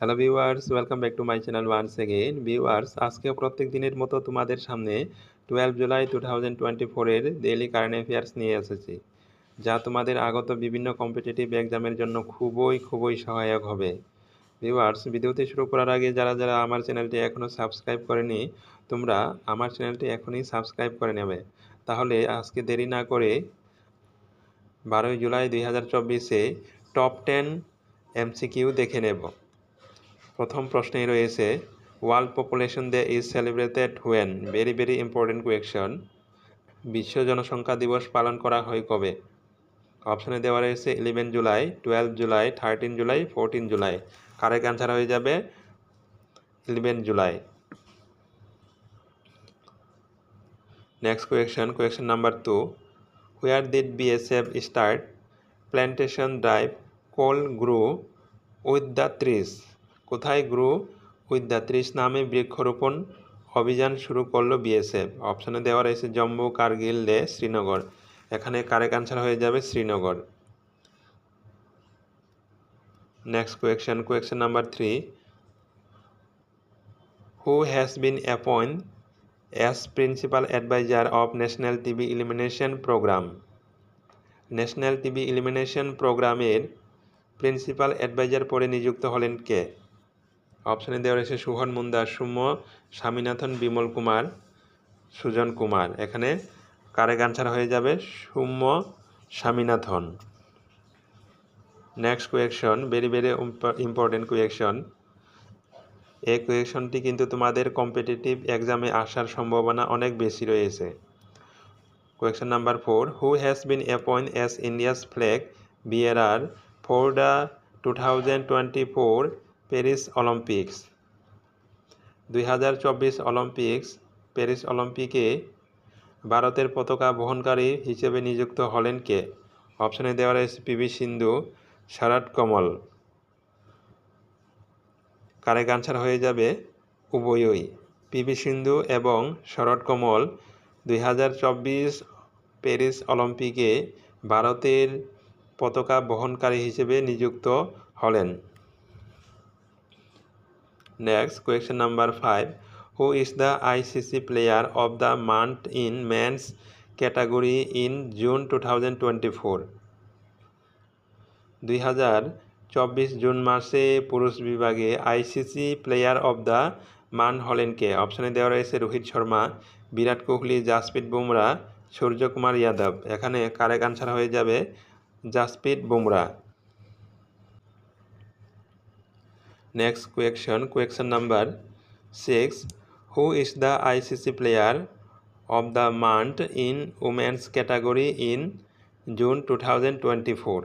Hello viewers, welcome back to my channel once again. Viewers, আজকেও প্রত্যেক দিনের মতো তোমাদের সামনে 12 জুলাই 2024 এর ডেইলি কারেন্ট অ্যাফেয়ার্স নিয়ে এসেছি, যা তোমাদের আগত বিভিন্ন কম্পিটিটিভ এক্সামের জন্য খুবই সহায়ক হবে। ভিউয়ার্স, ভিডিওটি শুরু করার আগে যারা আমার চ্যানেলটি এখনও সাবস্ক্রাইব করেনি, তোমরা আমার চ্যানেলটি এখনই সাবস্ক্রাইব করে নেবে। তাহলে আজকে দেরি না করে 12 জুলাই 2024-এ টপ 10 এমসিকিউ দেখে নেব। প্রথম প্রশ্নেই রয়েছে, world population day is celebrated when? Very important question. বিশ্ব জনসংখ্যা দিবস পালন করা হয় কবে? অপশনে দেওয়া রয়েছে 11 July, 12 July, 13 July, 14 July. Correct answer হয়ে যাবে 11 July. Next question number 2, where did BSF start plantation drive call grow with the trees? কোথায় গ্রো উইথ দ্য ট্রিজ নামে বৃক্ষরোপণ অভিযান শুরু করলো বিএসএফ? অপশনে দেওয়া রয়েছে জম্মু, কার্গিল, লেহ, শ্রীনগর। এখানে কারেক্ট অ্যান্সার হয়ে যাবে Srinagar. Next question number 3, who has been appoint as principal adviser of national TB elimination programme? National TB elimination প্রোগ্রামের প্রিন্সিপাল অ্যাডভাইজার পদে নিযুক্ত হলেন কে? অপশনে দেওয়া রয়েছে সুহন মুন্দার, সৌম্য স্বামীনাথন, বিমল কুমার, সুজন কুমার। এখানে কারেক্ট অ্যান্সার হয়ে যাবে Soumya Swaminathan. Next question, very important question. এই কোয়েকশনটি কিন্তু তোমাদের কম্পিটিটিভ এক্সামে আসার সম্ভাবনা অনেক বেশি রয়েছে। Question number 4, who has been appoint as India's flag bearer for the 2024 Paris Olympics? 2024 Paris অলিম্পিকে ভারতের পতাকা বহনকারী হিসেবে নিযুক্ত হলেন কে? অপশনে দেওয়া রয়েছে পিভি সিন্ধু, শরৎ কমল। কারেক্ট আনসার হয়ে যাবে উভয়ই। পিভি সিন্ধু এবং শরৎ কমল 2024 প্যারিস অলিম্পিকে ভারতের পতাকা বহনকারী হিসেবে নিযুক্ত হলেন। Next question number 5, who is the ICC player of the month in men's category in June 2024? 2024 June মাসে পুরুষ বিভাগে ICC player of the month হলেন কে? অপশনে দেওয়া রয়েছে রোহিত শর্মা, বিরাট কোহলি, জাসপ্রীত বুমরা, সূর্যকুমার যাদব। এখানে কারেক্ট আনসার হয়ে যাবে Jasprit Bumrah. Next question number 6, who is the ICC player of the month in women's category in June 2024?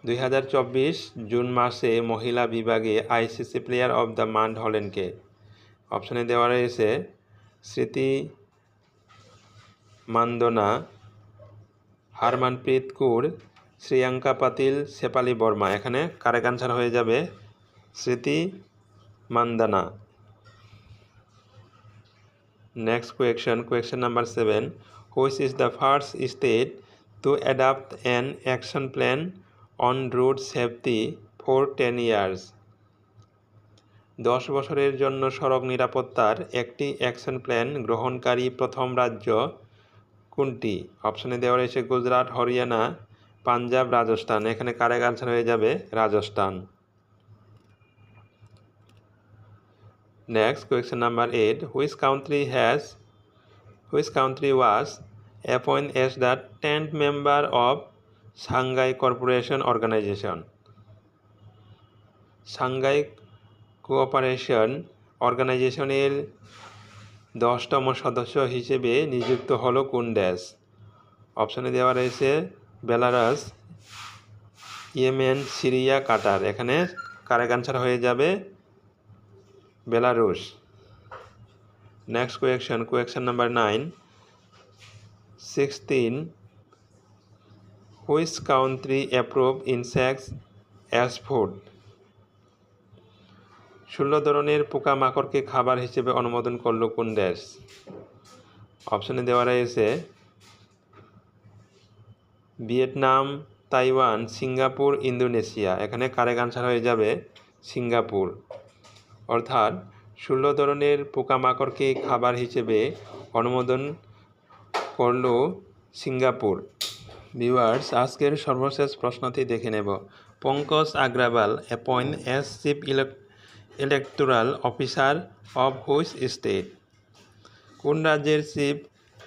2024 June মাসে মহিলা বিভাগে ICC player of the month হলেন কে? অপশনে দেওয়া রয়েছে স্মৃতি মান্দনা, হারমানপ্রীত কৌর, শ্রিয়াঙ্কা পাতিল, শেফালি বর্মা। এখানে কারেক্ট আনসার হয়ে যাবে স্মৃতি Mandanna. Next question number 7, which is the first state to adapt an action plan on road safety for 10 years? 10 বছরের জন্য সড়ক নিরাপত্তার একটি অ্যাকশন প্ল্যান গ্রহণকারী প্রথম রাজ্য কোনটি? অপশনে দেওয়া রয়েছে গুজরাট, হরিয়ানা, পাঞ্জাব, রাজস্থান। এখানে কারেক্ট আনসার হয়ে যাবে Rajasthan. Next question number 8, which country was appoint as the 10th member of Shanghai cooperation organisation? Shanghai cooperation অর্গানাইজেশনের 10তম সদস্য হিসেবে নিযুক্ত হলো কোন দেশ? অপশনে দেওয়া রয়েছে বেলারাস, ইয়েমেন, সিরিয়া, কাতার। এখানে কারেক্ট আনসার হয়ে যাবে Belarus. Next question number 9, 16, which country approve insects as food? 16 ধরনের পোকামাকড়কে খাবার হিসেবে অনুমোদন করল কোন দেশ? অপশনে দেওয়া রয়েছে ভিয়েতনাম, তাইওয়ান, সিঙ্গাপুর, ইন্দোনেশিয়া। এখানে কারেক্ট আনসার হয়ে যাবে সিঙ্গাপুর। অর্থাৎ 16 ধরনের পোকামাকড়কে খাবার হিসেবে অনুমোদন করল সিঙ্গাপুর। ভিউয়ার্স, আজকের সর্বশেষ প্রশ্নটি দেখে নেব। Pankaj Agrawal appoint as chief electoral officer of which state? কোন রাজ্যের চিফ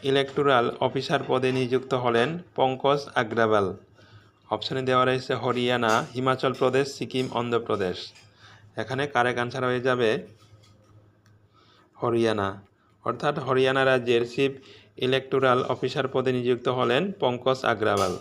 ইলেকটোরাল অফিসার পদে নিযুক্ত হলেন পঙ্কজ আগ্রাওয়াল? অপশনে দেওয়া রয়েছে হরিয়ানা, হিমাচল প্রদেশ, সিকিম, অন্ধ্রপ্রদেশ। এখানে কারেক্ট আনসার হয়ে যাবে হরিয়ানা। অর্থাৎ হরিয়ানা রাজ্যের চিফ ইলেকটোরাল অফিসার পদে নিযুক্ত হলেন পঙ্কজ আগ্রাওয়াল।